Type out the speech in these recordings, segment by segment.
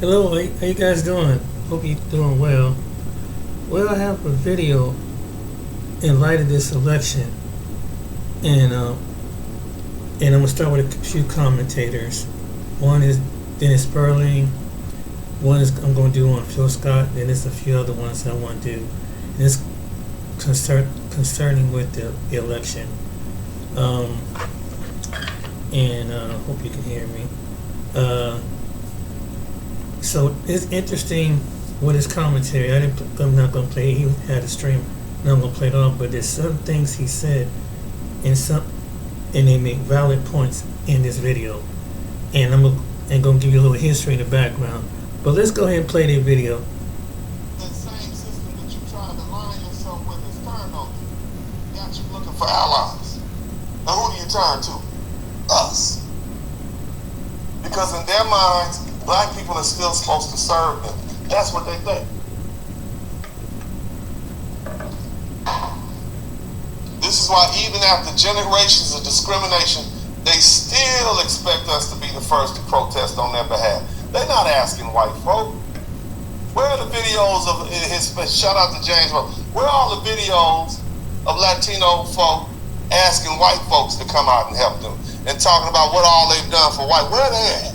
Hello, how you guys doing? Hope you're doing well. Well, I have a video in light of this election, and I'm gonna start with a few commentators. One is Dennis Sperling. One is I'm gonna do on Phil Scott, and there's a few other ones I want to do. And it's concerning with the election. Um, and hope you can hear me. Uh, So it's interesting with his commentary. I'm not gonna play it. He had a stream. And I'm gonna play it off. But there's some things he said, and they make valid points in this video. And I'm gonna give you a little history in the background. But let's go ahead and play the video. That same system that you tried to line yourself with is turned on you. Got you looking for allies. Now who do you turn to? Us. Because in their minds, black people are still supposed to serve them. That's what they think. This is why even after generations of discrimination, they still expect us to be the first to protest on their behalf. They're not asking white folk. Where are the videos of his, shout out to James, where are all the videos of Latino folk asking white folks to come out and help them and talking about what all they've done for white? Where are they at?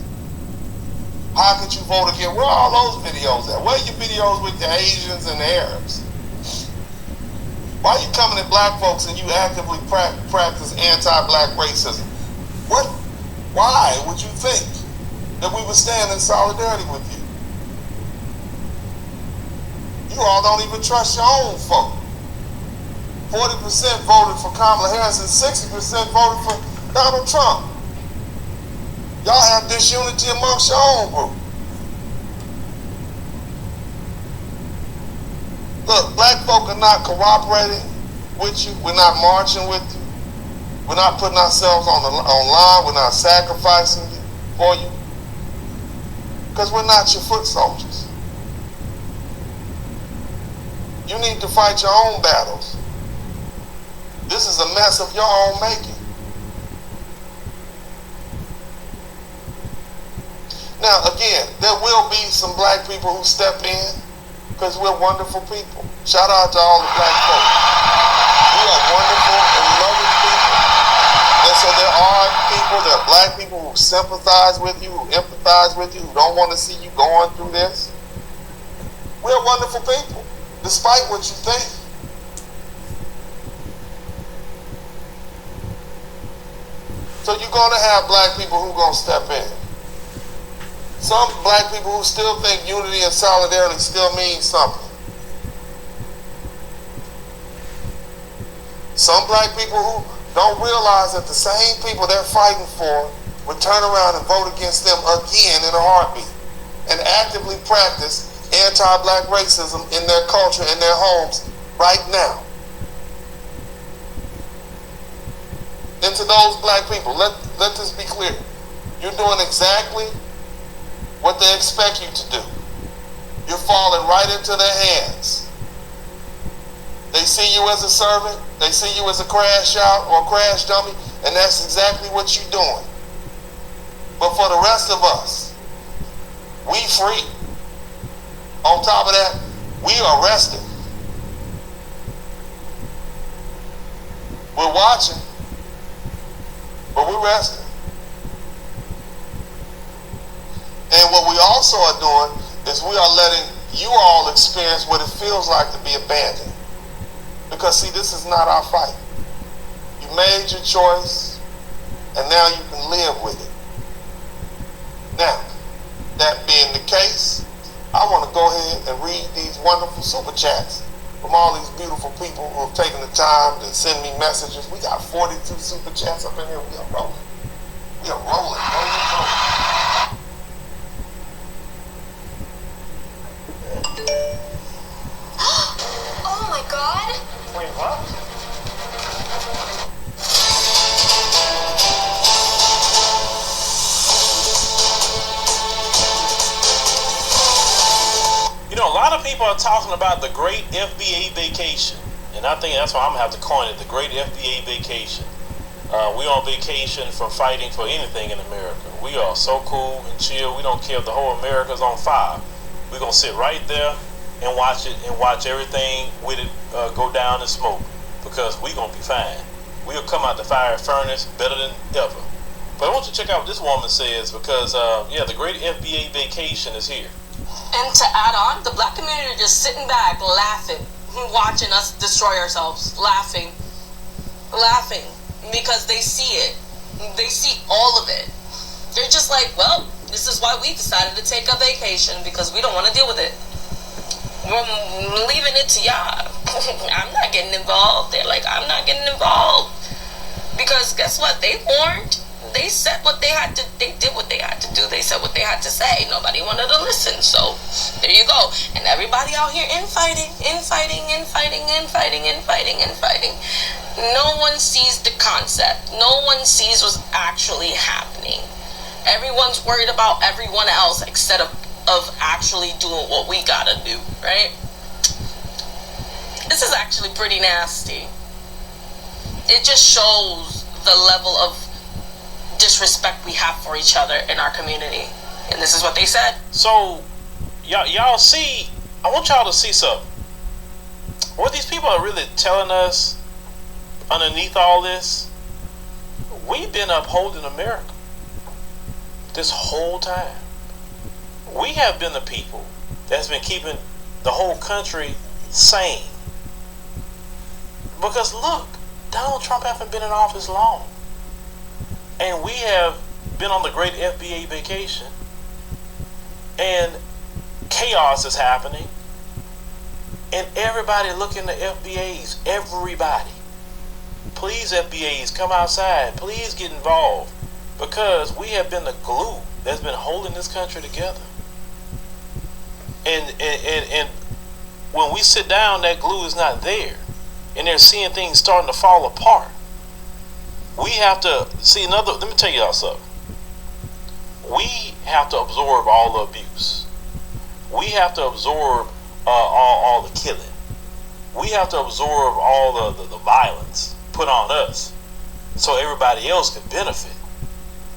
How could you vote again? Where are all those videos at? Where are your videos with the Asians and the Arabs? Why are you coming at black folks and you actively practice anti-black racism? What? Why would you think that we would stand in solidarity with you? You all don't even trust your own folk. 40% voted for Kamala Harris and 60% voted for Donald Trump. Y'all have disunity amongst your own group. Look, black folk are not cooperating with you. We're not marching with you. We're not putting ourselves online. We're not sacrificing for you. Because we're not your foot soldiers. You need to fight your own battles. This is a mess of your own making. Now, again, there will be some black people who step in because we're wonderful people. Shout out to all the black folks. We are wonderful and loving people. And so there are black people who sympathize with you, who empathize with you, who don't want to see you going through this. We're wonderful people, despite what you think. So you're going to have black people who are going to step in. Some black people who still think unity and solidarity still means something. Some black people who don't realize that the same people they're fighting for would turn around and vote against them again in a heartbeat and actively practice anti-black racism in their culture, in their homes right now. And to those black people, let this be clear. You're doing exactly what they expect you to do. You're falling right into their hands. They see you as a servant, they see you as a crash out or a crash dummy, and that's exactly what you're doing. But for the rest of us, we free. On top of that, we are resting. We're watching, but we're resting. And what we also are doing is we are letting you all experience what it feels like to be abandoned. Because see, this is not our fight. You made your choice, and now you can live with it. Now, that being the case, I want to go ahead and read these wonderful super chats from all these beautiful people who have taken the time to send me messages. We got 42 super chats up in here. We are rolling. We are rolling. Oh my God! Wait, what? You know, a lot of people are talking about the great FBA vacation. And I think that's why I'm going to have to coin it, the great FBA vacation. We on vacation from fighting for anything in America. We are so cool and chill. We don't care if the whole America's on fire. We're gonna sit right there and watch it and watch everything with it go down in smoke, because we gonna be fine. We'll come out the fire furnace better than ever. But I want you to check out what this woman says, because the great FBA vacation is here. And to add on, the black community just sitting back, laughing, watching us destroy ourselves, laughing, because they see it. They see all of it. They're just like, well, this is why we decided to take a vacation, because we don't want to deal with it. We're leaving it to y'all. I'm not getting involved. They're like, I'm not getting involved. Because guess what? They warned. They said what they had to, they did what they had to do. They said what they had to say. Nobody wanted to listen. So there you go. And everybody out here infighting. No one sees the concept. No one sees what's actually happening. Everyone's worried about everyone else instead of actually doing what we gotta do, right? This is actually pretty nasty. It just shows the level of disrespect we have for each other in our community. And this is what they said. So y'all see, I want y'all to see something. What these people are really telling us underneath all this, we've been upholding America this whole time. We have been the people that's been keeping the whole country sane. Because look, Donald Trump hasn't been in office long. And we have been on the great FBA vacation. And chaos is happening. And everybody looking to FBAs. Everybody. Please, FBAs, come outside. Please get involved. Because we have been the glue that's been holding this country together. And when we sit down, that glue is not there. And they're seeing things starting to fall apart. We have to see another. Let me tell y'all something. We have to absorb all the abuse. We have to absorb all the killing. We have to absorb all the violence put on us, so everybody else can benefit.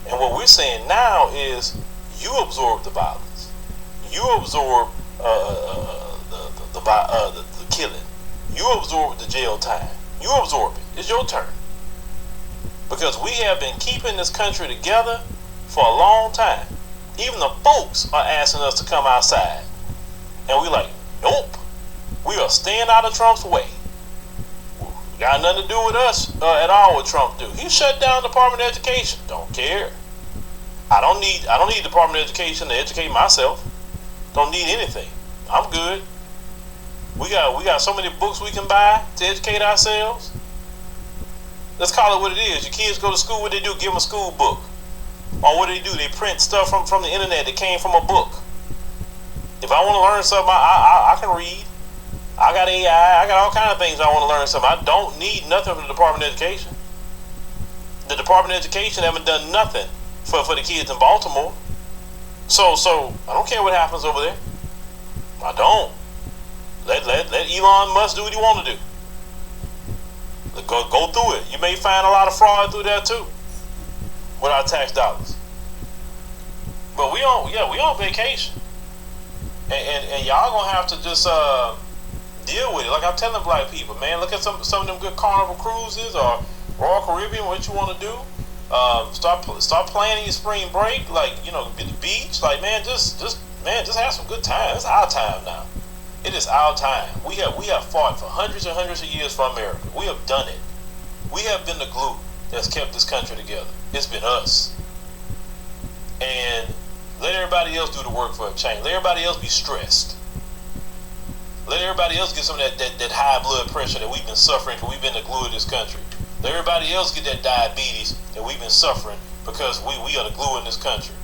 And what we're saying now is, you absorb the violence. You absorb the killing. You absorb the jail time. You absorb it. It's your turn. Because we have been keeping this country together for a long time. Even the folks are asking us to come outside. And we like, nope. We are staying out of Trump's way. Got nothing to do with us at all what Trump do. He shut down the Department of Education. Don't care. I don't need Department of Education to educate myself. Don't need anything. I'm good. We got so many books we can buy to educate ourselves. Let's call it what it is. Your kids go to school, what they do? Give them a school book. Or what do? They print stuff from the internet that came from a book. If I want to learn something, I can read. I got AI. I got all kinds of things I want to learn something. I don't need nothing from the Department of Education. The Department of Education haven't done nothing for the kids in Baltimore. So I don't care what happens over there. I don't. Let Elon Musk do what he want to do. Go through it. You may find a lot of fraud through there too, with our tax dollars. But we on vacation, and y'all gonna have to just deal with it. Like I'm telling black people, man, look at some of them good Carnival cruises or Royal Caribbean. What you want to do? Start planning your spring break. Like the beach. Like just have some good time. It's our time now. It is our time. We have fought for hundreds and hundreds of years for America. We have done it. We have been the glue that's kept this country together. It's been us. And let everybody else do the work for a change. Let everybody else be stressed. Let everybody else get some of that high blood pressure that we've been suffering because we've been the glue of this country. Let everybody else get that diabetes that we've been suffering because we are the glue in this country.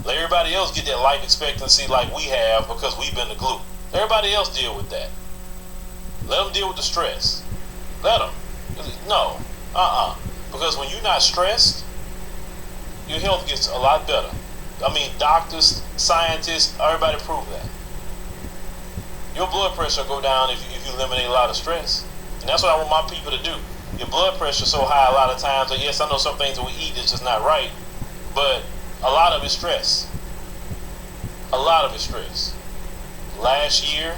Let everybody else get that life expectancy like we have because we've been the glue. Everybody else deal with that. Let them deal with the stress. Let them. No. Because when you're not stressed, your health gets a lot better. I mean, doctors, scientists, everybody prove that. Your blood pressure will go down if you eliminate a lot of stress. And that's what I want my people to do. your blood pressure so high a lot of times that, yes, I know some things that we eat is just not right, but a lot of it's stress. A lot of it's stress. Last year,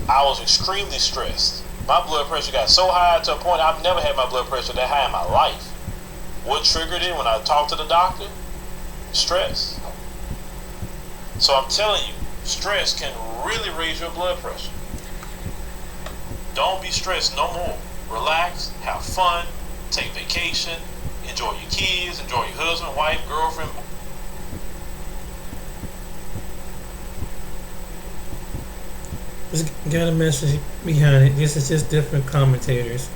I was extremely stressed. My blood pressure got so high to a point I've never had my blood pressure that high in my life. What triggered it when I talked to the doctor? Stress. So I'm telling you, stress can really raise your blood pressure. Don't be stressed no more. Relax, have fun, take vacation, enjoy your kids, enjoy your husband, wife, girlfriend. Just got a message behind it. This is just different commentators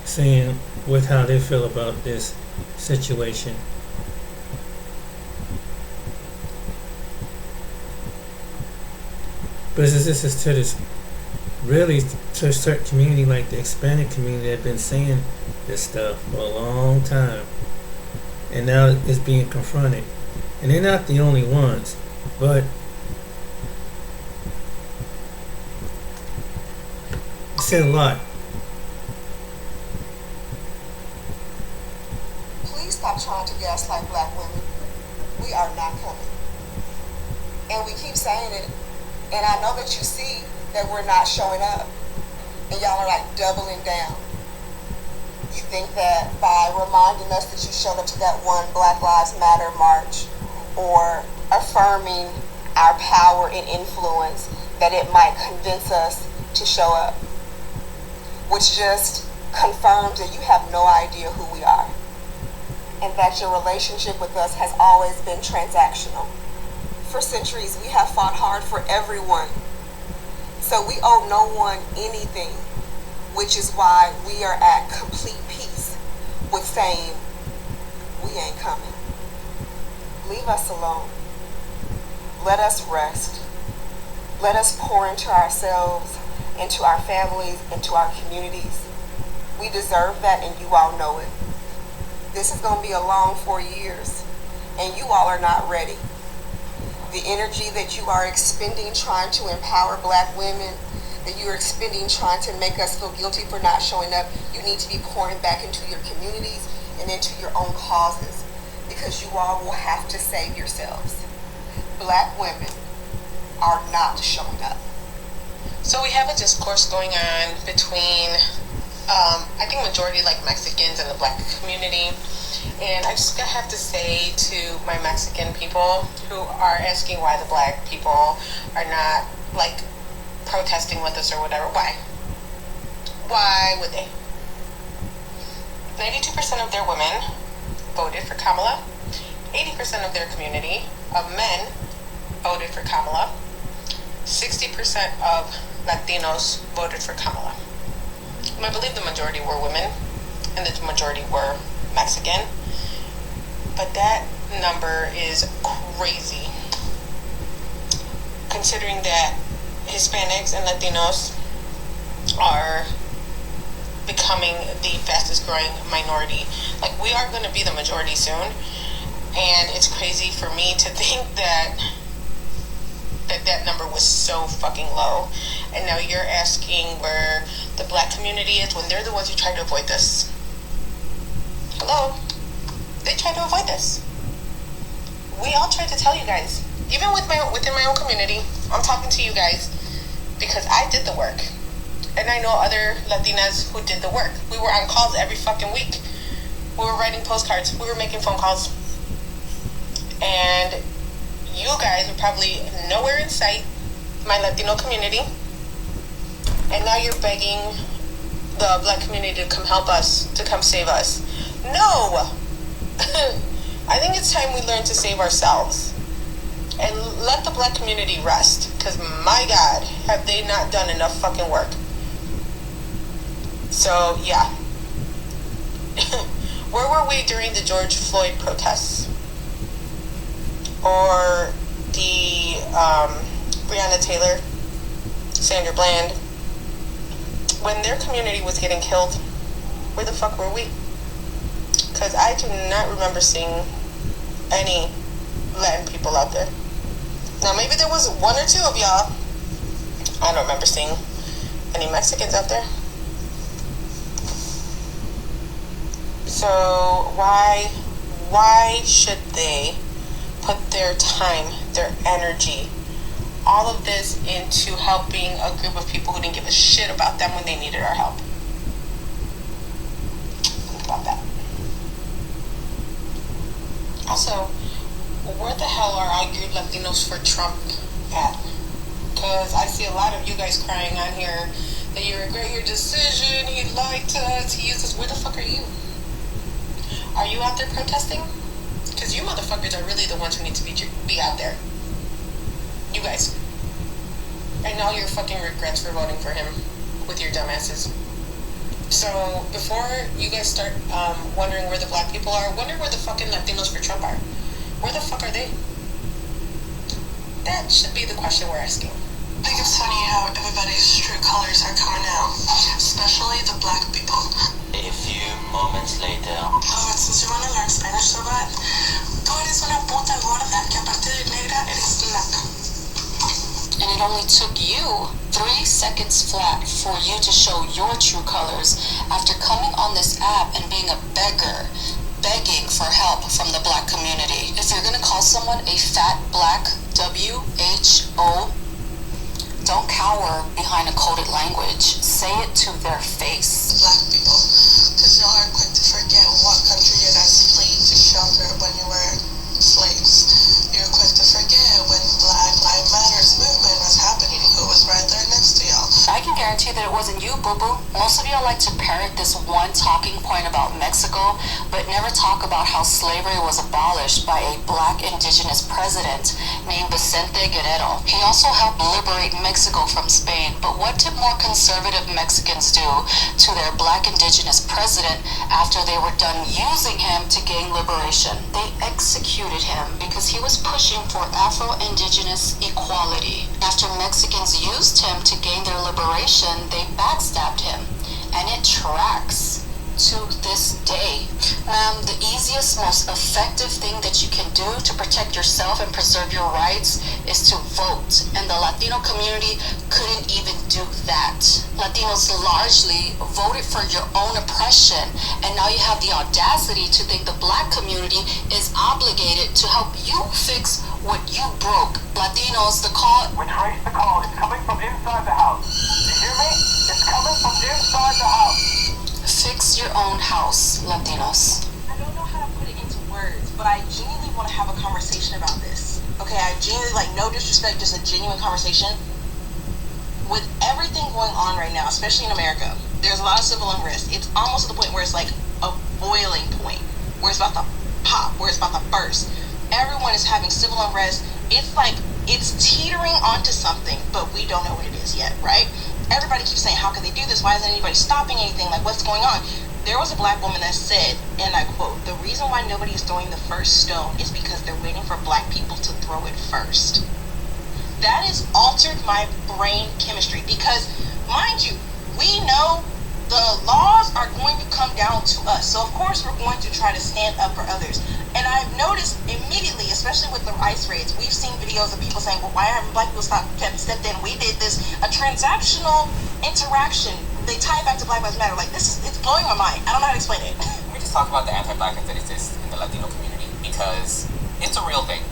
saying how they feel about this situation. But this is to this really to a certain community like the Hispanic community that have been saying this stuff for a long time, and now it's being confronted. And they're not the only ones, but it said a lot. Please stop trying to gaslight black women. We are not coming. And we keep saying it, and I know that you see that we're not showing up, and y'all are like doubling down. You think that by reminding us that you showed up to that one Black Lives Matter march, or affirming our power and influence, that it might convince us to show up, which just confirms that you have no idea who we are, and that your relationship with us has always been transactional. For centuries, we have fought hard for everyone, so we owe no one anything, which is why we are at complete peace with saying, we ain't coming. Leave us alone. Let us rest. Let us pour into ourselves, into our families, into our communities. We deserve that, and you all know it. This is going to be a long 4 years, and you all are not ready. The energy that you are expending trying to empower black women, that you are expending trying to make us feel guilty for not showing up, you need to be pouring back into your communities and into your own causes, because you all will have to save yourselves. Black women are not showing up. So we have a discourse going on between, I think majority like Mexicans and the black community. And I just have to say to my Mexican people who are asking why the black people are not like protesting with us or whatever, why? Why would they? 92% of their women voted for Kamala. 80% of their community of men voted for Kamala. 60% of Latinos voted for Kamala. And I believe the majority were women, and the majority were Mexican. But that number is crazy, considering that Hispanics and Latinos are becoming the fastest growing minority. Like, we are going to be the majority soon, and it's crazy for me to think that that number was so fucking low. And now you're asking where the black community is when they're the ones who tried to avoid this. Hello? They tried to avoid this. We all tried to tell you guys. Even within my own community, I'm talking to you guys because I did the work. And I know other Latinas who did the work. We were on calls every fucking week. We were writing postcards. We were making phone calls. And you guys were probably nowhere in sight, my Latino community. And now you're begging the black community to come help us, to come save us. No! I think it's time we learn to save ourselves. And let the black community rest. Because my God, have they not done enough fucking work. So, yeah. Where were we during the George Floyd protests? Or the Breonna Taylor, Sandra Bland? When their community was getting killed, where the fuck were we? Because I do not remember seeing any Latin people out there. Now, maybe there was one or two of y'all. I don't remember seeing any Mexicans out there. So why should they put their time, their energy, all of this into helping a group of people who didn't give a shit about them when they needed our help? Think about that. Also, where the hell are all your Latinos for Trump at? Because I see a lot of you guys crying on here that you regret your decision, he lied to us, he used us. Where the fuck are you? Are you out there protesting? Because you motherfuckers are really the ones who need to be out there. You guys. And all your fucking regrets for voting for him with your dumbasses. So, before you guys start wondering where the black people are, wonder where the fucking Latinos for Trump are. Where the fuck are they? That should be the question we're asking. I think it's funny how everybody's true colors are coming out, especially the black people. A few moments later. Oh, since you want to learn Spanish so bad, tú eres una puta gorda que aparte de negra eres blanca. And it only took you 3 seconds flat for you to show your true colors after coming on this app and being a beggar, begging for help from the black community. If you're gonna call someone a fat black WHO, don't cower behind a coded language. Say it to their face. Black people, because y'all are quick to forget what country you guys fled to shelter when you were slaves. You're quick to forget when Black Lives Matters movement was happening, who was right there next to y'all. I can guarantee that it wasn't you, boo-boo. Most of y'all like to parrot this one talking point about Mexico, but never talk about how slavery was abolished by a black indigenous president named Vicente Guerrero. He also helped liberate Mexico from Spain, but what did more conservative Mexicans do to their black indigenous president after they were done using him to gain liberation? They executed him because he was pushing for Afro-Indigenous equality. After Mexicans used him to gain their liberation, they backstabbed him, and it tracks to this day. The easiest, most effective thing that you can do to protect yourself and preserve your rights is to vote, and the Latino community couldn't even do that. Latinos largely voted for your own oppression, and now you have the audacity to think the black community is obligated to help you fix what you broke. Latinos, the call... We trace the call. It's coming from inside the house. You hear me? It's coming from inside the house. Fix your own house, Latinos. I don't know how to put it into words, but I genuinely want to have a conversation about this. Okay, I genuinely, like, no disrespect, just a genuine conversation. With everything going on right now, especially in America, there's a lot of civil unrest. It's almost to the point where it's like a boiling point, where it's about to pop, where it's about to burst. Everyone is having civil unrest. It's like it's teetering onto something, but we don't know what it is yet, right? Everybody keeps saying, how can they do this? Why isn't anybody stopping anything? Like, what's going on? There was a black woman that said, and I quote, "The reason why nobody's throwing the first stone is because they're waiting for black people to throw it first." That has altered my brain chemistry because, mind you, we know the laws are going to come down to us. So, of course, we're going to try to stand up for others. And I've noticed immediately, especially with the ICE raids, we've seen videos of people saying, well, why haven't black people stepped in? We did this, a transactional interaction. They tie it back to Black Lives Matter. Like, it's blowing my mind. I don't know how to explain it. We just talk about the anti-blackness that exists in the Latino community because it's a real thing.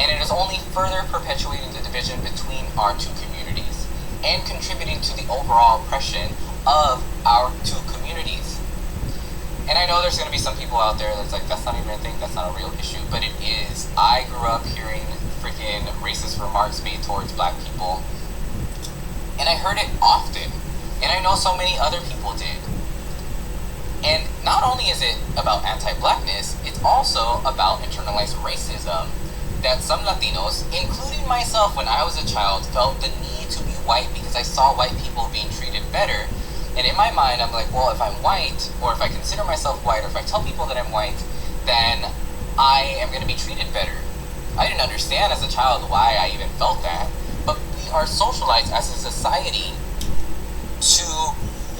And it is only further perpetuating the division between our two communities and contributing to the overall oppression of our two communities. And I know there's going to be some people out there that's like, that's not even a thing, that's not a real issue, but it is. I grew up hearing freaking racist remarks made towards black people, and I heard it often, and I know so many other people did. And not only is it about anti-blackness, it's also about internalized racism that some Latinos, including myself when I was a child, felt the need to be white because I saw white people being treated better. And in my mind, I'm like, well, if I'm white, or if I consider myself white, or if I tell people that I'm white, then I am going to be treated better. I didn't understand as a child why I even felt that, but we are socialized as a society to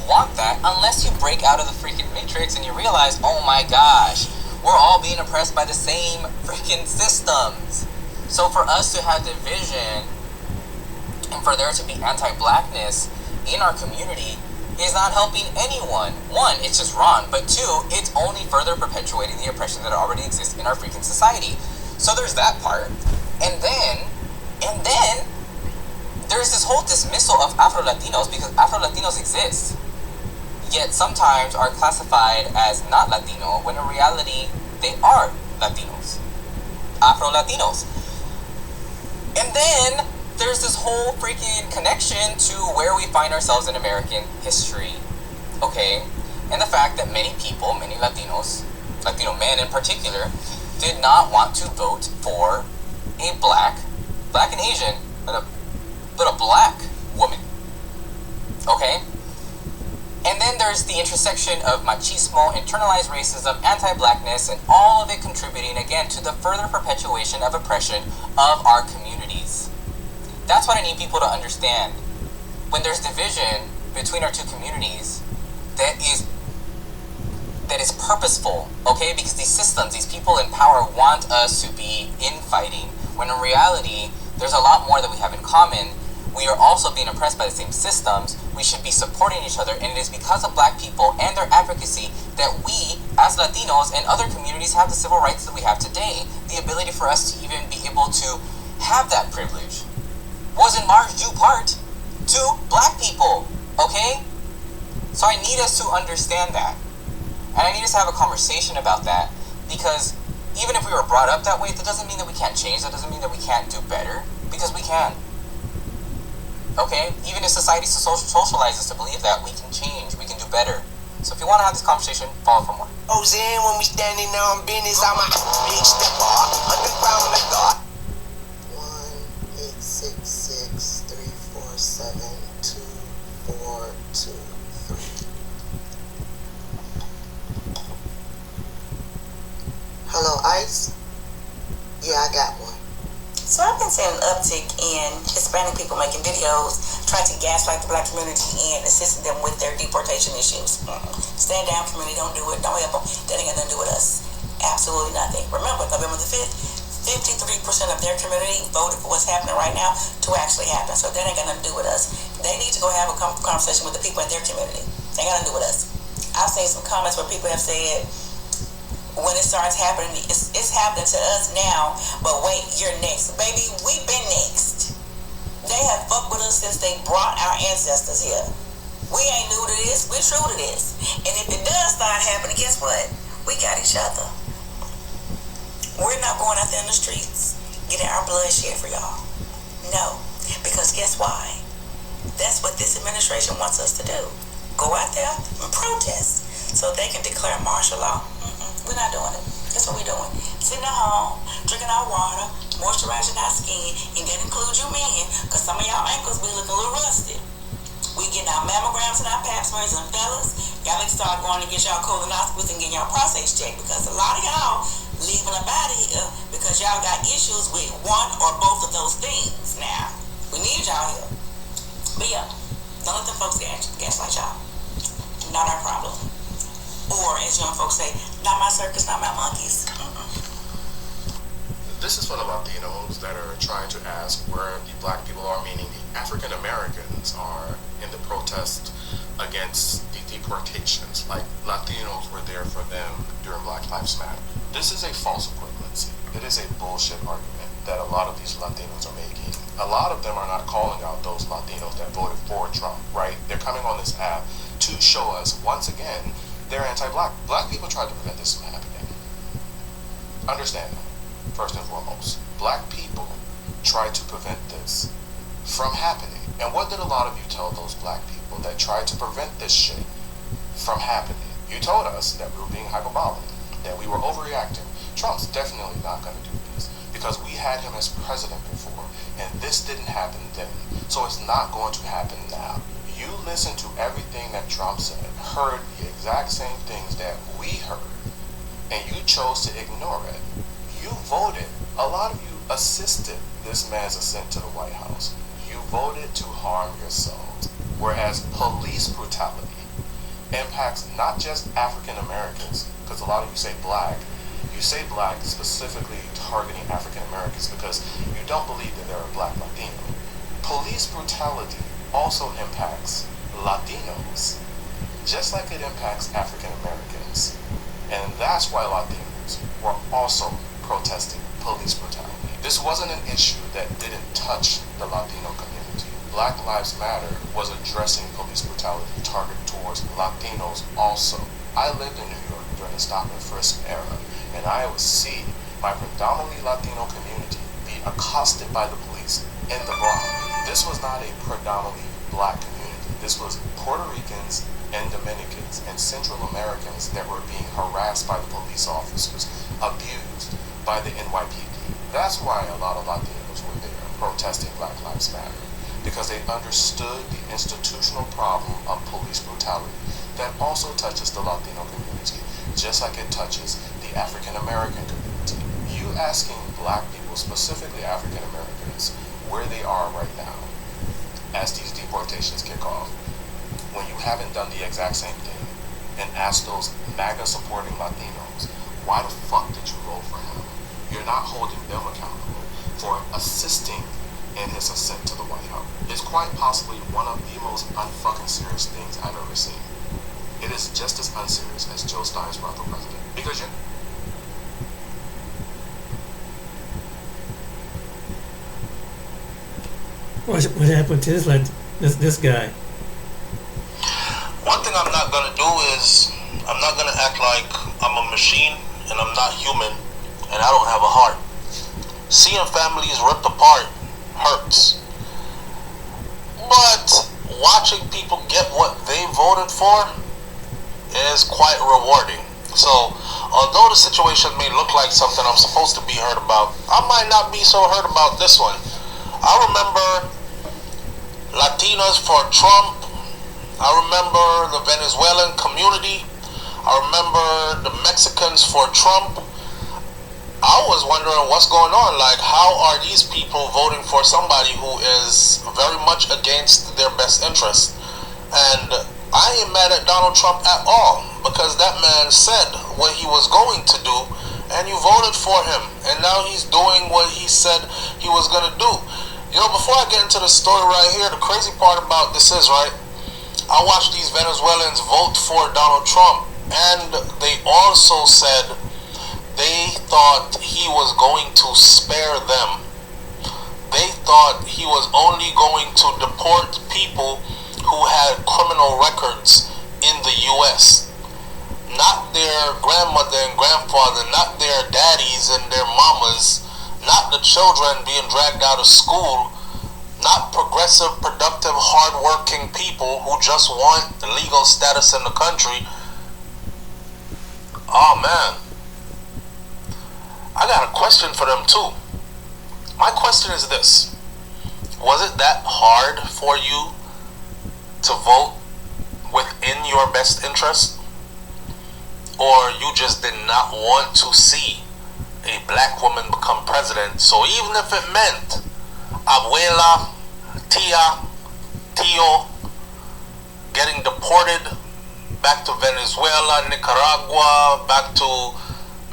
want that unless you break out of the freaking matrix and you realize, oh my gosh, we're all being oppressed by the same freaking systems. So for us to have division and for there to be anti-blackness in our community, is not helping anyone. One, it's just wrong, but two, it's only further perpetuating the oppression that already exists in our freaking society. So there's that part. And then, there's this whole dismissal of Afro-Latinos because Afro-Latinos exist, yet sometimes are classified as not Latino, when in reality, they are Latinos. Afro-Latinos. And then, there's this whole freaking connection to where we find ourselves in American history, okay? And the fact that many people, many Latinos, Latino men in particular, did not want to vote for a black and Asian, but a black woman, okay? And then there's the intersection of machismo, internalized racism, anti-blackness, and all of it contributing, again, to the further perpetuation of oppression of our communities. That's what I need people to understand. When there's division between our two communities, that is purposeful, okay? Because these systems, these people in power want us to be infighting, when in reality, there's a lot more that we have in common. We are also being oppressed by the same systems. We should be supporting each other, and it is because of black people and their advocacy that we, as Latinos and other communities, have the civil rights that we have today. The ability for us to even be able to have that privilege was in large due part to black people, okay? So I need us to understand that. And I need us to have a conversation about that, because even if we were brought up that way, that doesn't mean that we can't change. That doesn't mean that we can't do better, because we can. Okay? Even if society socializes to believe that, we can change, we can do better. So if you want to have this conversation, follow for more. Oh, Zen, when we standing on business, I'm a big step off, underground the thought. 1-866-347-2423. Hello, Ice? Yeah, I got one. So I've been seeing an uptick in Hispanic people making videos trying to gaslight the black community and assisting them with their deportation issues. Stand down, community, don't do it, don't help them. That ain't got nothing to do with us. Absolutely nothing. Remember, November the 5th, 53% of their community voted for what's happening right now to actually happen. So that ain't got nothing to do with us. They need to go have a conversation with the people in their community. They ain't got nothing to do with us. I've seen some comments where people have said, when it starts happening, it's happening to us now, but wait, you're next. Baby, we've been next. They have fucked with us since they brought our ancestors here. We ain't new to this, we're true to this. And if it does start happening, guess what? We got each other. We're not going out there in the streets getting our blood shed for y'all. No, because guess why? That's what this administration wants us to do. Go out there and protest so they can declare martial law. We're not doing it. That's what we're doing. Sitting at home, drinking our water, moisturizing our skin, and that includes you men, because some of y'all ankles be looking a little rusty. We getting our mammograms and our pap smears, and fellas, y'all need to start going to get y'all colonoscopies and getting y'all prostates checked, because a lot of y'all leaving up out of here because y'all got issues with one or both of those things. Now, we need y'all here. But yeah, don't let them folks gaslight y'all. Not our problem. Or, as young folks say, not my circus, not my monkeys. This is for the Latinos that are trying to ask where the black people are, meaning the African Americans are in the protest against the deportations. Like, Latinos were there for them during Black Lives Matter. This is a false equivalency. It is a bullshit argument that a lot of these Latinos are making. A lot of them are not calling out those Latinos that voted for Trump, right? They're coming on this app to show us, once again, they're anti-black. Black people tried to prevent this from happening. Understand that, first and foremost. Black people tried to prevent this from happening. And what did a lot of you tell those black people that tried to prevent this shit from happening? You told us that we were being hyperbolic, that we were overreacting. Trump's definitely not going to do this because we had him as president before, and this didn't happen then. So it's not going to happen now. You listened to everything that Trump said, heard the exact same things that we heard, and you chose to ignore it. You voted. A lot of you assisted this man's ascent to the White House. You voted to harm yourselves. Whereas police brutality impacts not just African Americans, because a lot of you say black. You say black specifically targeting African Americans because you don't believe that they're a black Latino. Police brutality also impacts Latinos. just like it impacts African Americans. And that's why Latinos were also protesting police brutality. This wasn't an issue that didn't touch the Latino community. Black Lives Matter was addressing police brutality targeted towards Latinos also. I lived in New York during the stop and frisk era, and I would see my predominantly Latino community be accosted by the police in the Bronx. This was not a predominantly black community. This was Puerto Ricans and Dominicans and Central Americans that were being harassed by the police officers, abused by the NYPD. That's why a lot of Latinos were there protesting Black Lives Matter, because they understood the institutional problem of police brutality that also touches the Latino community, just like it touches the African American community. You asking black people, specifically African Americans, where they are right now as these deportations kick off, when you haven't done the exact same thing, and ask those MAGA supporting Latinos, why the fuck did you vote for him? You're not holding them accountable for assisting in his ascent to the White House. It's quite possibly one of the most unfucking serious things I've ever seen. It is just as unserious as Joe Stein's brother president. Because you... What happened to this guy? One thing I'm not gonna do is I'm not gonna act like I'm a machine and I'm not human and I don't have a heart. Seeing families ripped apart hurts. But watching people get what they voted for is quite rewarding. So, although the situation may look like something I'm supposed to be hurt about, I might not be so hurt about this one. I remember Latinos for Trump. I remember the Venezuelan community. I remember the Mexicans for Trump. I was wondering what's going on. Like, how are these people voting for somebody who is very much against their best interest? And I ain't mad at Donald Trump at all, because that man said what he was going to do, and you voted for him, and now he's doing what he said he was going to do. You know, before I get into the story right here, the crazy part about this is, right, I watched these Venezuelans vote for Donald Trump, and they also said they thought he was going to spare them. They thought he was only going to deport people who had criminal records in the U.S. Not their grandmother and grandfather, not their daddies and their mamas, not the children being dragged out of school, not progressive, productive, hard-working people who just want the legal status in the country. Oh man, I got a question for them too. My question is this: was it that hard for you to vote within your best interest? Or you just did not want to see a black woman become president? So even if it meant abuela, tia, tío getting deported back to Venezuela, Nicaragua, back to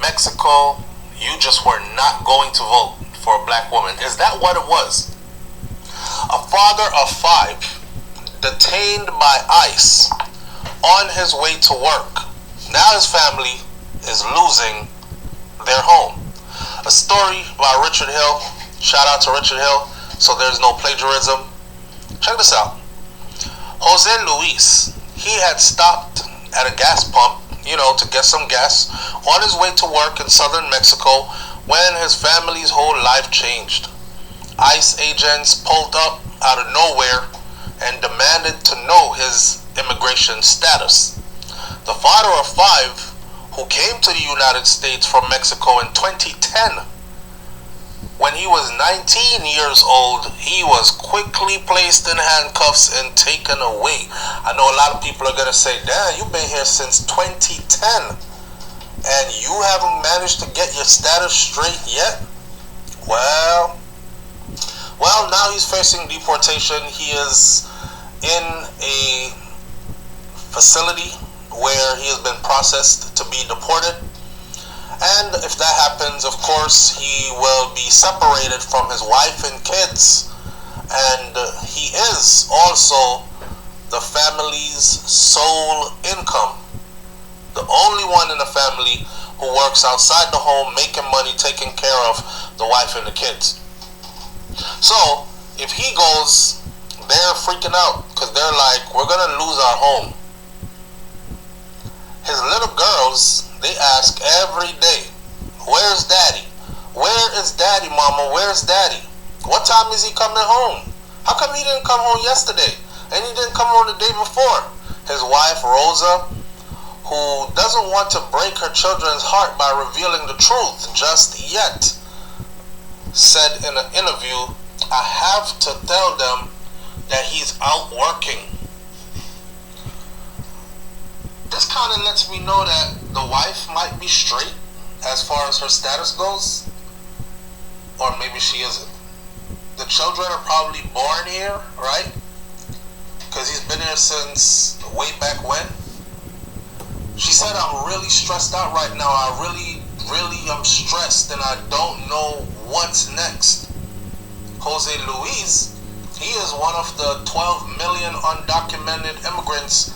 Mexico, you just were not going to vote for a black woman. Is that what it was? A father of 5 detained by ICE on his way to work. Now his family is losing their home. A story by Richard Hill. Shout out to Richard Hill, so there's no plagiarism. Check this out. Jose Luis, he had stopped at a gas pump, to get some gas on his way to work in southern Mexico when his family's whole life changed. ICE agents pulled up out of nowhere and demanded to know his immigration status. The father of 5, who came to the United States from Mexico in 2010, when he was 19 years old, he was quickly placed in handcuffs and taken away. I know a lot of people are going to say, damn, you've been here since 2010 and you haven't managed to get your status straight yet? Well, now he's facing deportation. He is in a facility where he has been processed to be deported. And if that happens, of course, he will be separated from his wife and kids. And he is also the family's sole income. The only one in the family who works outside the home, making money, taking care of the wife and the kids. So, if he goes, they're freaking out because they're like, we're going to lose our home. His little girls, they ask every day, where's daddy? Where is daddy, mama? Where's daddy? What time is he coming home? How come he didn't come home yesterday? And he didn't come home the day before? His wife, Rosa, who doesn't want to break her children's heart by revealing the truth just yet, said in an interview, I have to tell them that he's out working. This kind of lets me know that the wife might be straight as far as her status goes, or maybe she isn't. The children are probably born here, right? Because he's been here since way back when. She said, I'm really stressed out right now. I really am stressed and I don't know what's next. Jose Luis, he is one of the 12 million undocumented immigrants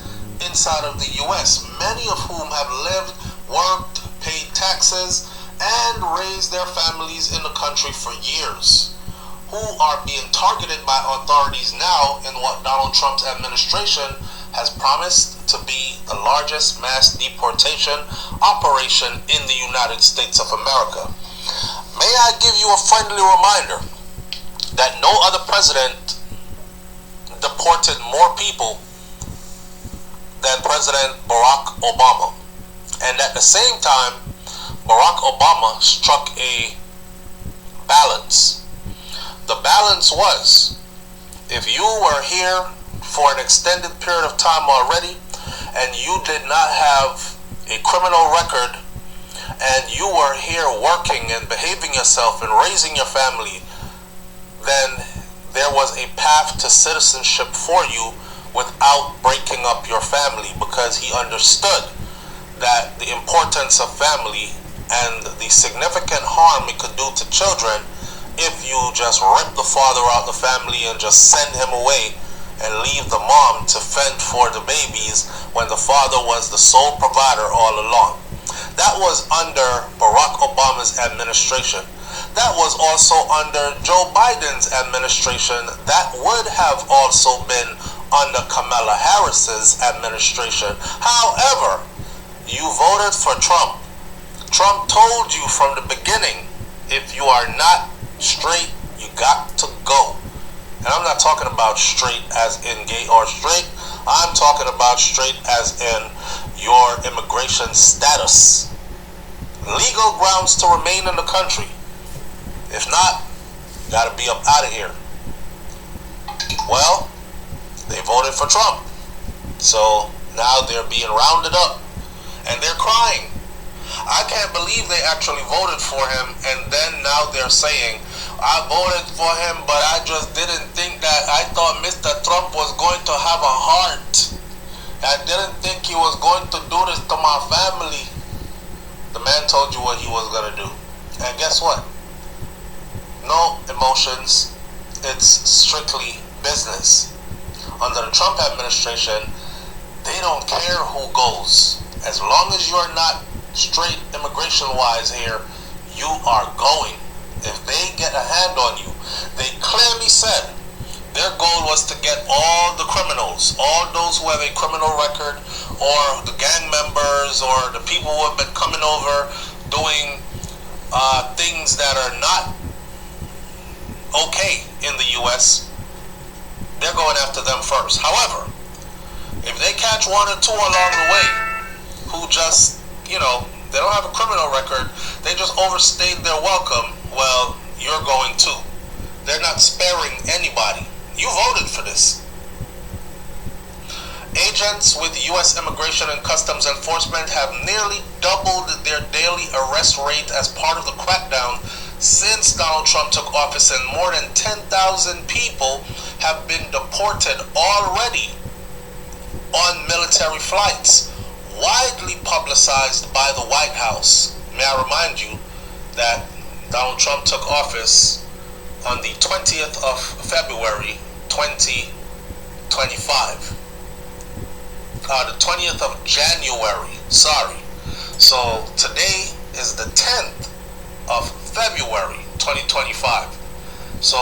inside of the U.S., many of whom have lived, worked, paid taxes, and raised their families in the country for years, who are being targeted by authorities now in what Donald Trump's administration has promised to be the largest mass deportation operation in the United States of America. May I give you a friendly reminder that no other president deported more people than President Barack Obama. And at the same time, Barack Obama struck a balance. The balance was, if you were here for an extended period of time already and you did not have a criminal record and you were here working and behaving yourself and raising your family, then there was a path to citizenship for you without breaking up your family, because he understood that the importance of family and the significant harm it could do to children if you just rip the father out of the family and just send him away and leave the mom to fend for the babies when the father was the sole provider all along. That was under Barack Obama's administration. That was also under Joe Biden's administration. That would have also been under Kamala Harris's administration. However, you voted for Trump. Trump told you from the beginning, if you are not straight, you got to go. And I'm not talking about straight as in gay or straight. I'm talking about straight as in your immigration status. Legal grounds to remain in the country. If not, you gotta be up out of here. Well, they voted for Trump. So now they're being rounded up and they're crying. I can't believe they actually voted for him, and then now they're saying, I voted for him, but I just didn't think that. I thought Mr. Trump was going to have a heart. I didn't think he was going to do this to my family. The man told you what he was going to do. And guess what? No emotions. It's strictly business. Under the Trump administration, they don't care who goes. As long as you're not straight immigration-wise here, you are going. If they get a hand on you, they clearly said their goal was to get all the criminals, all those who have a criminal record, or the gang members, or the people who have been coming over doing things that are not okay in the U.S., they're going after them first. However, if they catch one or two along the way who just, they don't have a criminal record, they just overstayed their welcome, well, you're going too. They're not sparing anybody. You voted for this. Agents with U.S. Immigration and Customs Enforcement have nearly doubled their daily arrest rate as part of the crackdown since Donald Trump took office, and more than 10,000 people have been deported already on military flights, widely publicized by the White House. May I remind you that Donald Trump took office on the 20th of February, 2025. the 20th of January. Sorry. So today is the 10th of February 2025. So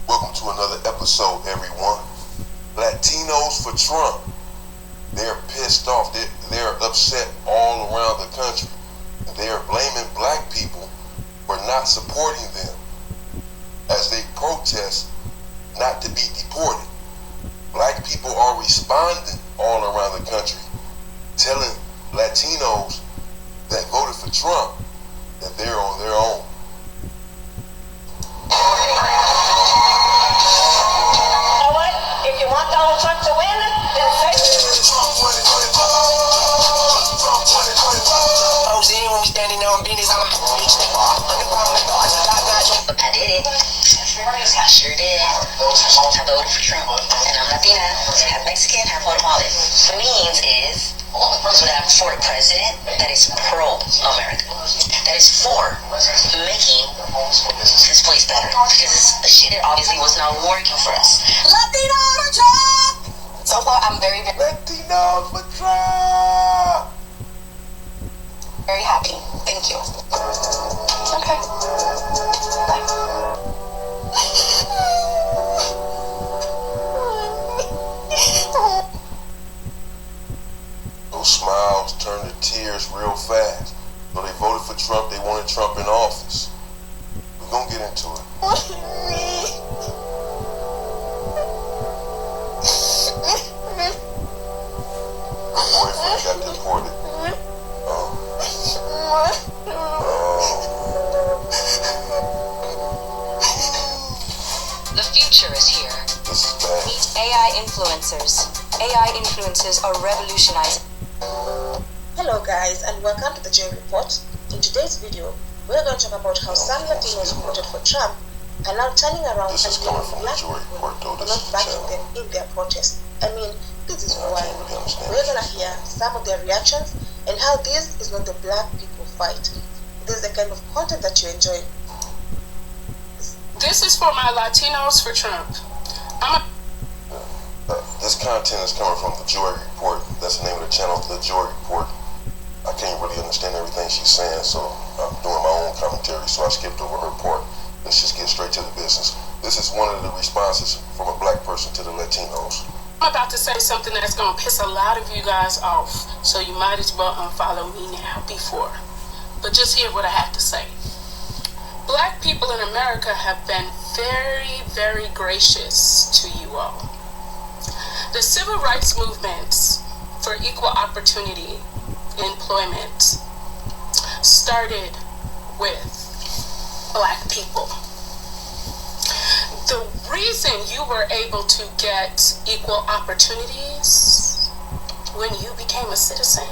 welcome to another episode, everyone. Latinos for Trump. They're pissed off. They're upset all around the country. They are blaming black people for not supporting them as they protest not to be deported. Black people are responding all around the country, telling Latinos that voted for Trump that they're on their own. If you want Donald Trump to win, then say when we standing there on business, I'm I did it. I sure did. I voted for Trump. And I'm Latina, half Mexican, half Guatemalan. What it means is that I'm for a president that is pro-America. That is for making this place better. Because the shit obviously was not working for us. Latino for Trump! So far, I'm very, Latinos for Trump! very happy. Thank you. Okay. Those smiles turn to tears real fast. So they voted for Trump, they wanted Trump in office. We're gonna get into it. Her boyfriend got deported. The future is here. This is bad. AI influencers. AI influencers are revolutionizing. Hello guys, and welcome to the J Report. In today's video, we're going to talk about how some Latinos who voted for Trump are now turning around This and is coming blaming from the black Joy people Report, though. for This not is the backing channel. them in their protest. I mean, this is I why can't really understand we're gonna hear some of their reactions and how this is not the black people fight. This is the kind of content that you enjoy. This is for my Latinos for Trump. This content is coming from the Joy Report. That's the name of the channel, the Joy Report. I can't really understand everything she's saying, so I'm doing my own commentary, so I skipped over her part. Let's just get straight to the business. This is one of the responses from a black person to the Latinos. I'm about to say something that's going to piss a lot of you guys off, so you might as well unfollow me now before. But just hear what I have to say. Black people in America have been very, very gracious to you all. The civil rights movements for equal opportunity in employment started with black people. The reason you were able to get equal opportunities when you became a citizen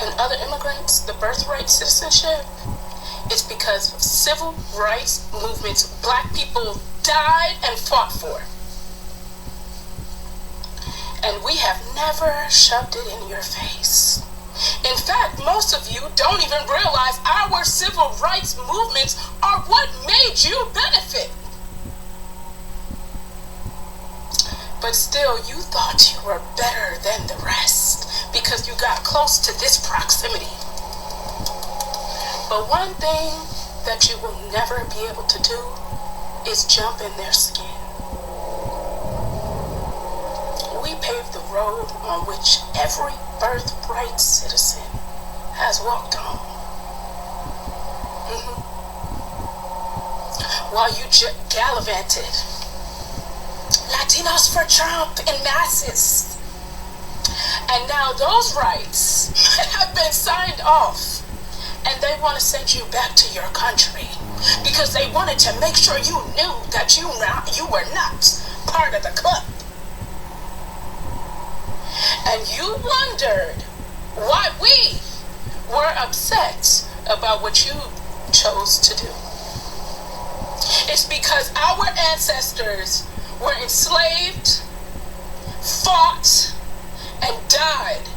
and other immigrants, the birthright citizenship, is because of civil rights movements black people died and fought for. And we have never shoved it in your face. In fact, most of you don't even realize our civil rights movements are what made you benefit. But still, you thought you were better than the rest because you got close to this proximity. But one thing that you will never be able to do is jump in their skin. We paved the road on which every birthright citizen has walked on. While you gallivanted, Latinos for Trump in masses. And now those rights have been signed off and they want to send you back to your country because they wanted to make sure you knew that you were not part of the club. And you wondered why we were upset about what you chose to do. It's because our ancestors were enslaved, fought, and died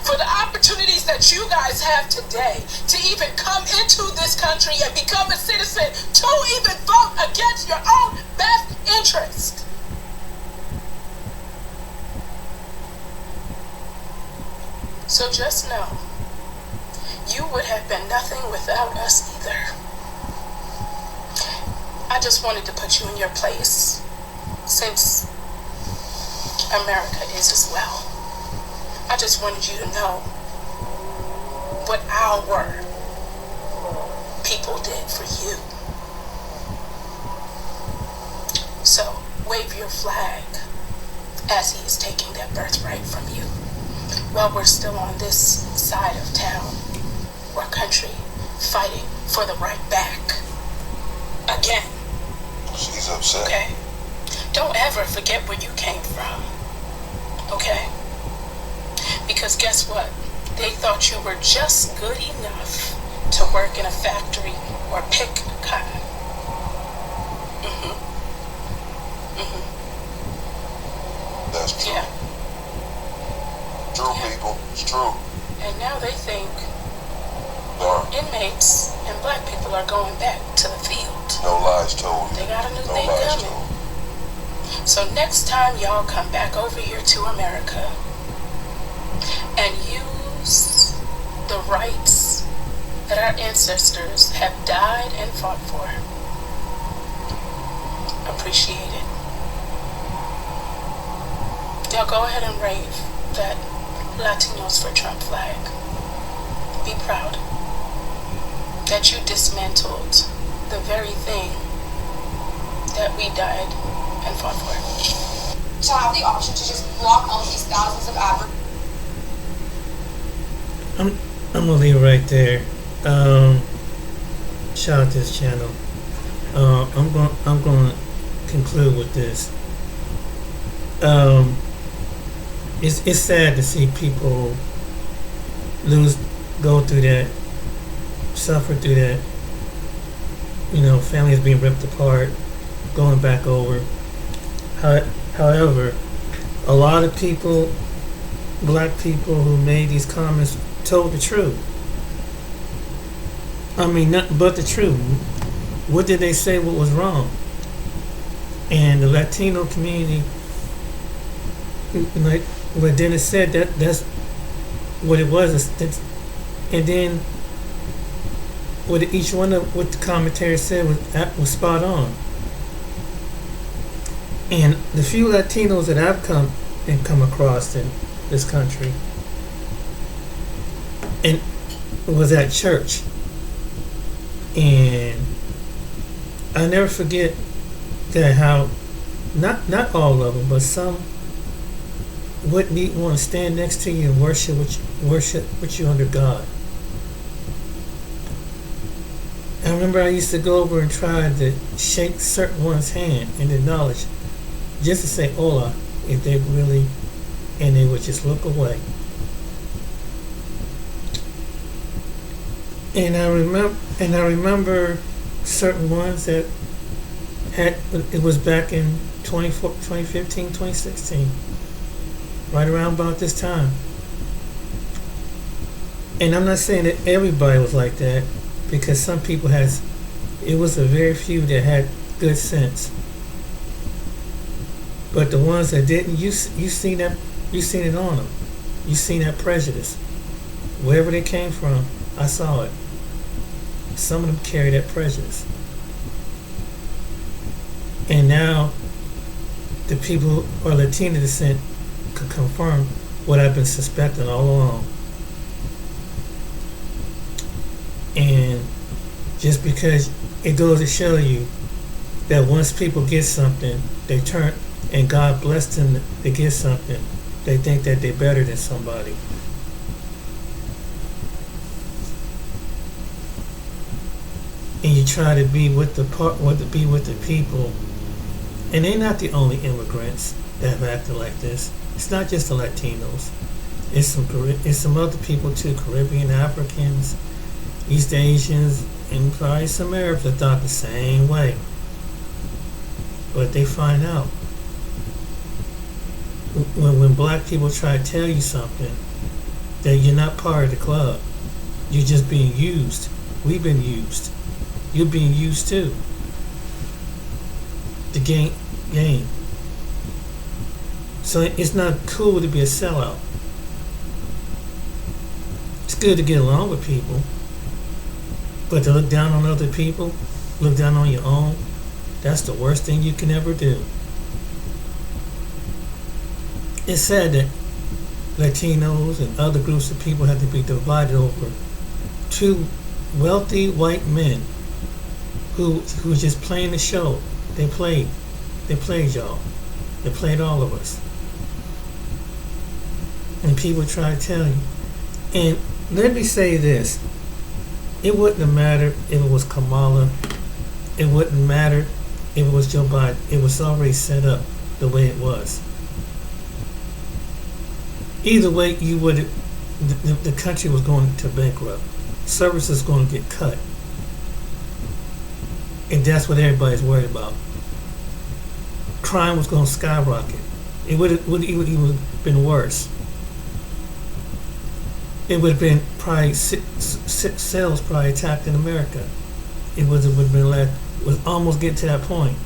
for the opportunities that you guys have today to even come into this country and become a citizen, to even vote against your own best interest. So just know, you would have been nothing without us either. I just wanted to put you in your place, since America is as well. I just wanted you to know what our people did for you. So, wave your flag as he is taking that birthright from you. While we're still on this side of town, our country fighting for the right back. Again. She's upset. Okay? Don't ever forget where you came from. Okay? Because guess what? They thought you were just good enough to work in a factory or pick cotton. That's true. Yeah. True, people. It's true. And now they think Darn. inmates and black people are going back to the field. No lies told. They got a new No thing lies coming. told. So next time y'all come back over here to America and use the rights that our ancestors have died and fought for, appreciate it. Now go ahead and wave that Latinos for Trump flag. Be proud that you dismantled the very thing that we died and fought for. To have the option to just block all these thousands of adverts. I'm gonna leave it right there. Shout out to this channel. I'm going to conclude with this. It's sad to see people go through that, suffer through that. You know, families being ripped apart, going back over. However, a lot of people, black people who made these comments, told the truth. I mean, nothing but the truth. What did they say? What was wrong? And the Latino community, like what Dennis said, that's what it was. And then what each one of what the commentary said was spot on. And the few Latinos that I've come across in this country, and was at church, and I never forget that how not all of them, but some wouldn't want to stand next to you and worship with you under God. I remember I used to go over and try to shake certain one's hand and acknowledge, just to say hola, if they really, and they would just look away. And I remember certain ones that it was back in 2015, 2016, right around about this time. And I'm not saying that everybody was like that, because some people it was a very few that had good sense. But the ones that didn't, you seen it on them. You seen that prejudice. Wherever they came from, I saw it. Some of them carry that prejudice. And now, the people who are Latino descent could confirm what I've been suspecting all along. And just because it goes to show you that once people get something, they turn, and God blessed them to get something, they think that they're better than somebody. and you try to be with the people, and they're not the only immigrants that have acted like this. It's not just the Latinos. It's some other people too, Caribbean, Africans, East Asians, and probably some Arabs that thought the same way. But they find out when black people try to tell you something, that you're not part of the club. You're just being used. We've been used. You're being used too. The game. So it's not cool to be a sellout. It's good to get along with people, but to look down on other people, look down on your own, that's the worst thing you can ever do. It's sad that Latinos and other groups of people have to be divided over two wealthy white men who was just playing the show. They played y'all. They played all of us. And people try to tell you. And let me say this. It wouldn't have mattered if it was Kamala. It wouldn't matter if it was Joe Biden. It was already set up the way it was. Either way, the country was going to bankrupt. Services going to get cut. And that's what everybody's worried about. Crime was going to skyrocket. It would even been worse. It would have been probably cells probably attacked in America. It would have been was almost getting to that point.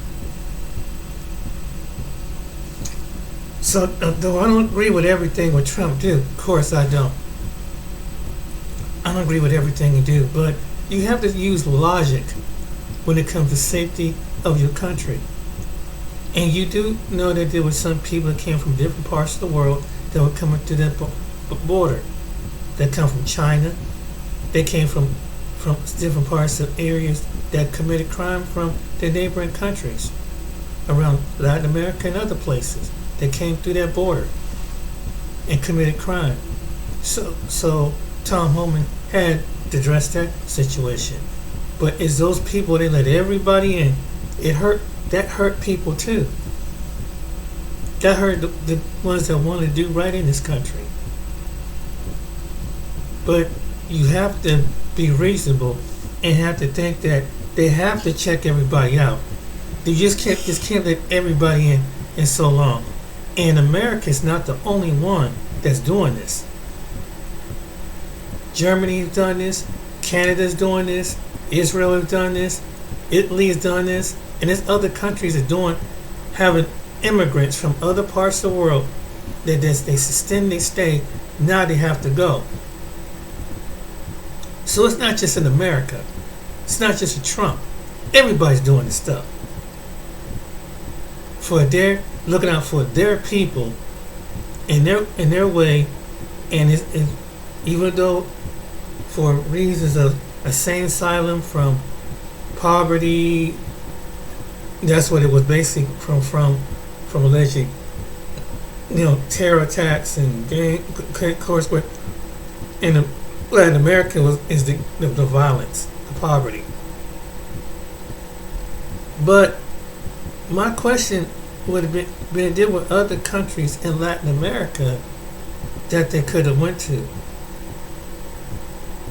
So though I don't agree with everything what Trump do, of course I don't. I don't agree with everything he do, but you have to use logic when it comes to safety of your country. And you do know that there were some people that came from different parts of the world that were coming through that border. That come from China. They came from different parts of areas that committed crime from their neighboring countries around Latin America and other places. They came through that border and committed crime. So Tom Homan had to address that situation. But it's those people, they let everybody in. That hurt people too. That hurt the ones that want to do right in this country. But you have to be reasonable and have to think that they have to check everybody out. They just can't let everybody in so long. And America is not the only one that's doing this. Germany's done this, Canada's doing this, Israel has done this, Italy has done this, and there's other countries that having immigrants from other parts of the world that they sustain they stay, now they have to go. So it's not just in America. It's not just in Trump. Everybody's doing this stuff. Looking out for their people in their way, and even though for reasons of a sane asylum from poverty, that's what it was basically from alleged terror attacks and of course, but in Latin America is the violence, the poverty. But my question would have been there were other countries in Latin America that they could have went to.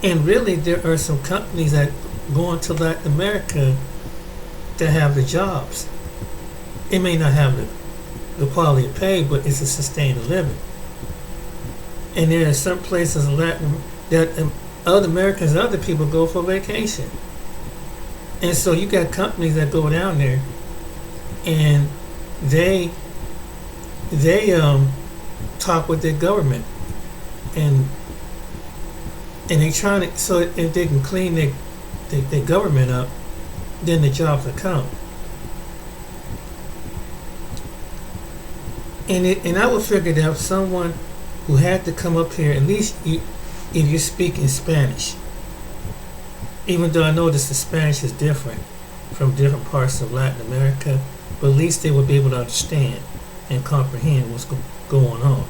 And really there are some companies that go into Latin America that have the jobs. It may not have the quality of pay, but it's a sustained living. And there are some places in Latin that other Americans and other people go for vacation. And so you got companies that go down there and they talk with their government and they trying to, so if they can clean their government up, then the jobs will come. And I would figure that someone who had to come up here, at least if you speak in Spanish, even though I notice the Spanish is different from different parts of Latin America, but at least they would be able to understand and comprehend what's going on.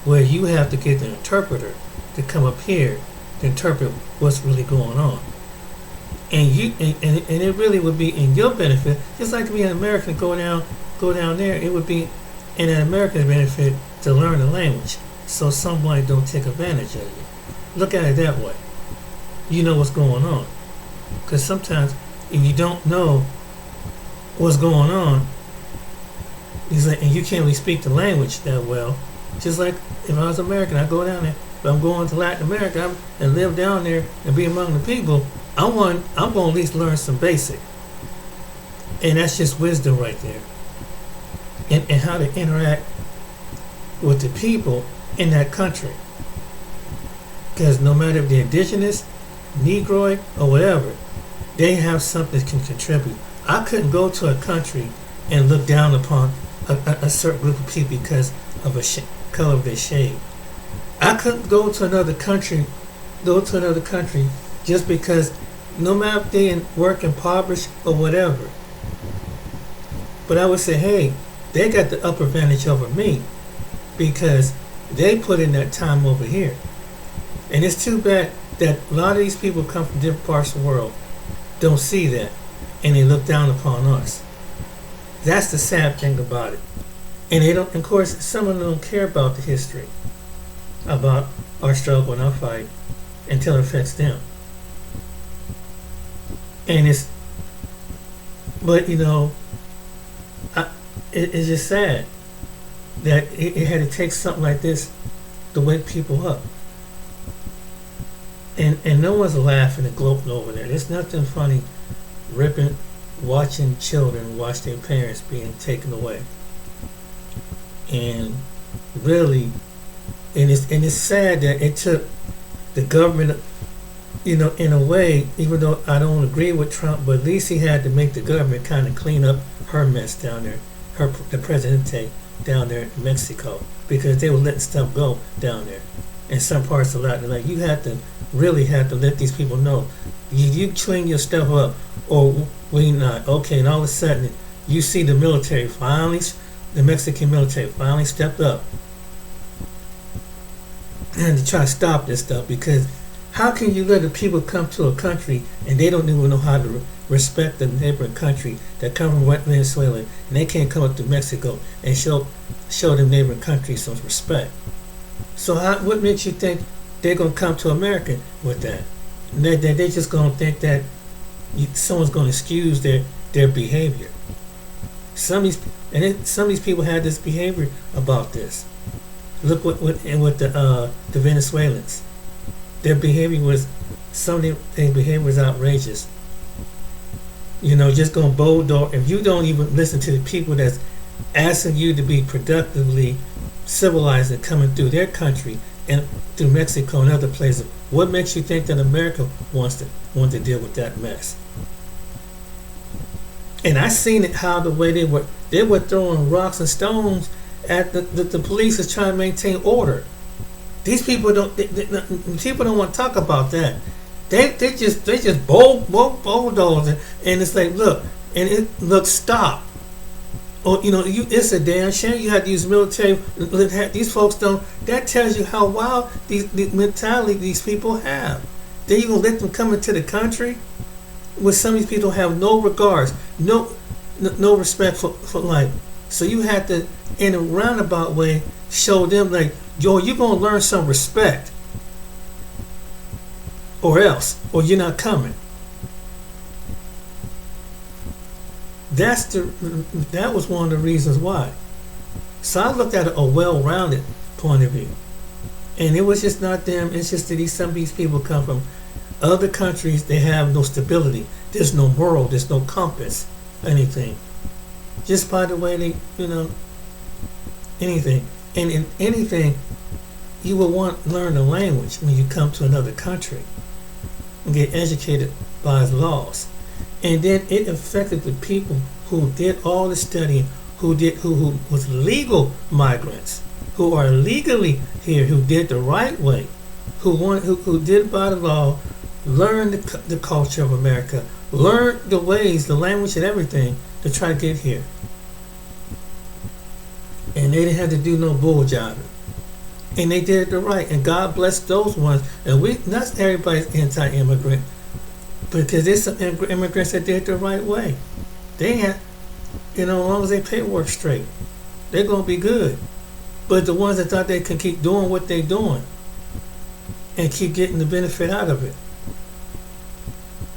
Where you have to get an interpreter to come up here to interpret what's really going on. and it really would be in your benefit, just like to be an American, go down there. It would be in an American benefit to learn the language, so somebody don't take advantage of you. Look at it that way. You know what's going on, because sometimes if you don't know what's going on, and you can't really speak the language that well. Just like if I was American, I go down there. If I'm going to Latin America and live down there and be among the people, I'm going to at least learn some basic. And that's just wisdom right there. And how to interact with the people in that country. Because no matter if they're indigenous, Negroid, or whatever, they have something that can contribute. I couldn't go to a country and look down upon a certain group of people because of color of their shade. I couldn't go to another country just because, no matter if they work impoverished or whatever. But I would say, hey, they got the upper advantage over me because they put in that time over here. And it's too bad that a lot of these people come from different parts of the world, don't see that, and they look down upon us. That's the sad thing about it. And they don't, of course, some of them don't care about the history, about our struggle and our fight, until it affects them. And but it's just sad that it had to take something like this to wake people up. And no one's laughing and gloating over there. There's nothing funny watching children watch their parents being taken away. And really, and it's sad that it took the government, in a way, even though I don't agree with Trump, but at least he had to make the government kind of clean up her mess down there, the Presidente down there in Mexico, because they were letting stuff go down there. In some parts of Latin America, you really had to let these people know, you clean your stuff up, or we not. Okay, and all of a sudden, you see the military finally, the Mexican military finally stepped up and to try to stop this stuff, because how can you let the people come to a country and they don't even know how to respect the neighboring country that come from Venezuela, and they can't come up to Mexico and show them neighboring countries some respect? So what makes you think they're going to come to America with that? They're just going to think that someone's going to excuse their behavior. Some of these people had this behavior about this. Look with the Venezuelans. Their behavior was outrageous. Just going bold. If you don't even listen to the people that's asking you to be productively civilized and coming through their country and through Mexico and other places, what makes you think that America wants to deal with that mess? And I seen it, how the way they were throwing rocks and stones at the police is trying to maintain order. These people don't want to talk about that. They just bulldoze and it's like, look, stop. Or it's a damn shame you have to use military. These folks don't. That tells you how wild the mentality these people have. Then you gonna let them come into the country, where some of these people have no regards, no respect for life. So you have to, in a roundabout way, show them like, yo, you're gonna learn some respect, or you're not coming. That was one of the reasons why. So I looked at a well-rounded point of view, and it was just not them. It's just that some of these people come from other countries. They have no stability. There's no moral. There's no compass. Anything. Just by the way they, anything. And in anything, you will want to learn the language when you come to another country and get educated by its laws. And then it affected the people who did all the studying, who was legal migrants, who are legally here, who did the right way, who did by the law, learned the culture of America, learned the ways, the language, and everything to try to get here. And they didn't have to do no bull jobbing. And they did it the right. And God bless those ones. And not everybody's anti-immigrant. Because there's some immigrants that did it the right way. They had, as long as they paperwork straight, they're gonna be good. But the ones that thought they could keep doing what they're doing and keep getting the benefit out of it.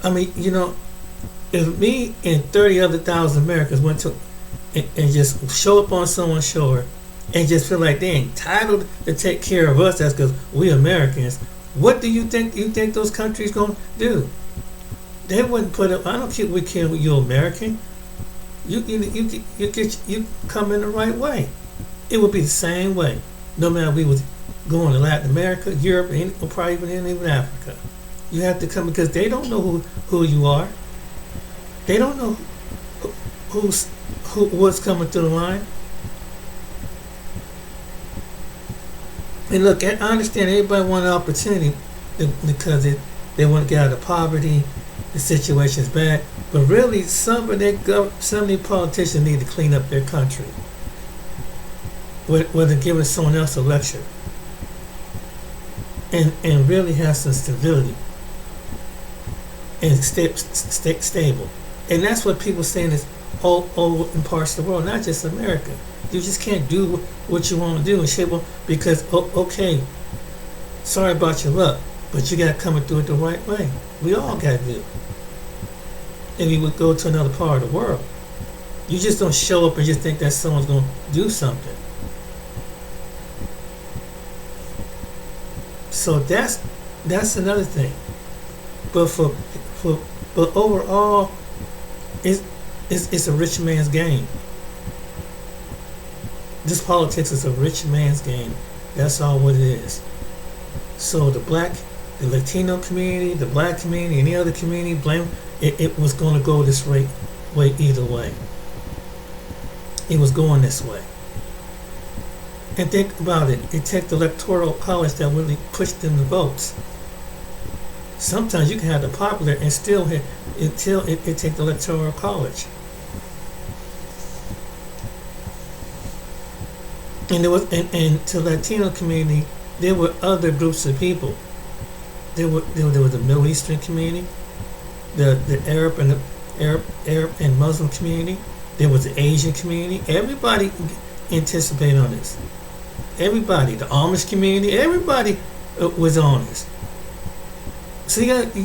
I mean, if me and 30 other thousand Americans went to and just show up on someone's shore and just feel like they're entitled to take care of us, that's because we Americans, what do you think those countries gonna do? They wouldn't put up. I don't care. We care. You're American. You come in the right way. It would be the same way, no matter we was going to Latin America, Europe, or probably even Africa. You have to come because they don't know who you are. They don't know what's coming through the line. And look, I understand everybody want an opportunity because they want to get out of poverty. The situation's bad, but really, some of the politicians need to clean up their country. Whether giving someone else a lecture, and really have some stability and stay stable. And that's what people saying is all in parts of the world, not just America. You just can't do what you want to do and say, well, because okay, sorry about your luck, but you got to come and do it the right way. We all got to do it. And we would go to another part of the world. You just don't show up and just think that someone's going to do something. So that's another thing. But but overall, it's a rich man's game. This politics is a rich man's game. That's all what it is. So the Latino community, the black community, any other community, blame it was going to go this way either way. It was going this way. And think about it. It takes the electoral college that really pushed them the votes. Sometimes you can have the popular and still hit until it takes the electoral college. And there was and to the Latino community, there were other groups of people. There was the Middle Eastern community, the Arab and Muslim community. There was the Asian community. Everybody anticipated on this. Everybody, the Amish community, everybody was on this. So you got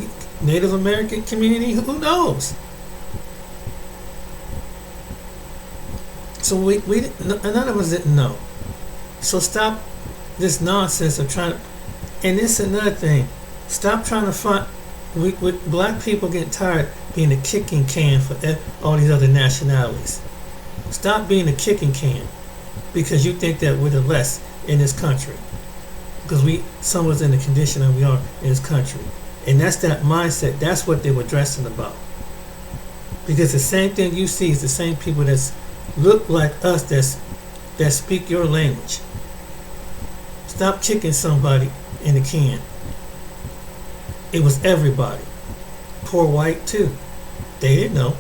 Native American community. Who knows? So we none of us didn't know. So stop this nonsense of trying to. And this is another thing. Stop trying to find. With black people getting tired being a kicking can for all these other nationalities. Stop being a kicking can because you think that we're the less in this country. Because some of us in the condition that we are in this country. And that's that mindset. That's what they were dressing about. Because the same thing you see is the same people that look like us that speak your language. Stop kicking somebody in the can. It was everybody. Poor white too. They didn't know.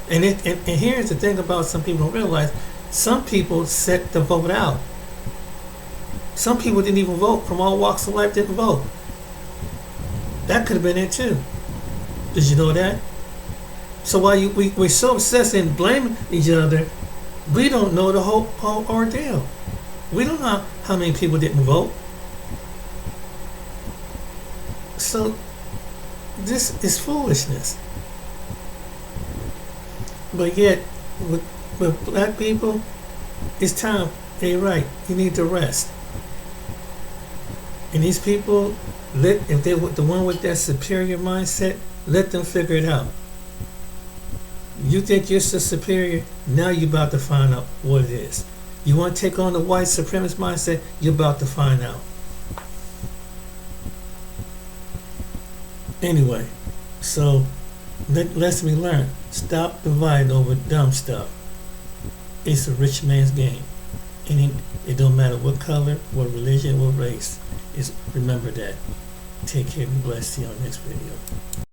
And here's the thing about some people don't realize. Some people set the vote out. Some people didn't even vote. From all walks of life didn't vote. That could have been it too. Did you know that? So while we're so obsessed in blaming each other, we don't know the whole ordeal. We don't know how many people didn't vote. So this is foolishness. But yet, with black people, it's time. They're right. You need to rest. And these people, if they're the one with that superior mindset, let them figure it out. You think you're so superior, now you're about to find out what it is. You want to take on the white supremacist mindset, you're about to find out. Anyway, so let's me learn. Stop dividing over dumb stuff. It's a rich man's game. And it don't matter what color, what religion, what race. Remember that. Take care, be blessed. See you on the next video.